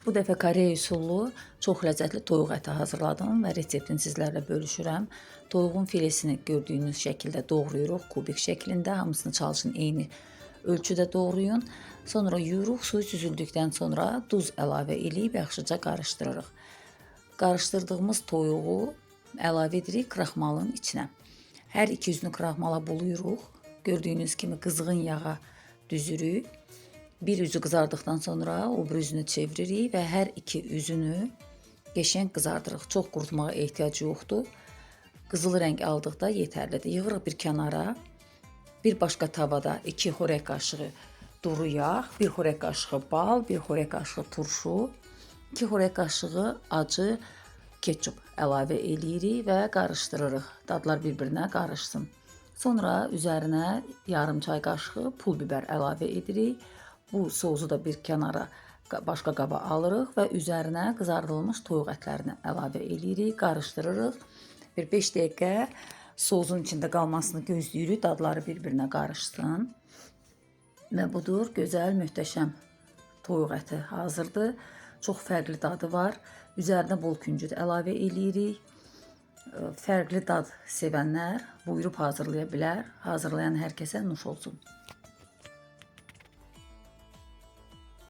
Bu dəfə Koreya üsullu çox ləzzətli toyuq əti hazırladım və reseptini sizlərlə bölüşürəm. Toyuğun filesini gördüyünüz şəkildə doğrayırıq, kubik şəklində. Hamısını çalışın eyni ölçüdə doğrayın. Sonra yuyuruq, suyu süzüldükdən sonra duz əlavə edib yaxşıca qarışdırırıq. Qarışdırdığımız toyuğu əlavə edirik kraxmalın içinə. Hər iki üzünü kraxmala buluyuruq. Gördüyünüz kimi qızğın yağa düzürük. Bir üzü qızardıqdan sonra o bir üzünü çeviririk və hər iki üzünü qəşəng qızardırıq. Çox qurutmağa ehtiyac yoxdur. Qızıl rəng aldıqda yetərlidir. Yığırıq bir kənara. Bir başqa tavada 2 xörək qaşığı duru yağ, 1 xörək qaşığı bal, 1 xörək qaşığı turşu, 2 xörək qaşığı acı ketçup əlavə eləyirik və qarışdırırıq. Dadlar bir-birinə qarışsın. Sonra üzərinə yarım çay qaşığı pul biber əlavə edirik. Bu soğuzu da bir kənara başqa qaba alırıq və üzərinə qızardılmış toyuq ətlərini əlavə eləyirik, qarışdırırıq. Bir 5 dəqiqə soğuzun içində qalmasını gözləyirik, dadları bir-birinə qarışsın. Və budur, gözəl, möhtəşəm toyuq əti hazırdır. Çox fərqli dadı var. Üzərinə bol küncüt əlavə eləyirik. Fərqli dad sevənlər buyurub hazırlaya bilər. Hazırlayan hər kəsə nuş olsun.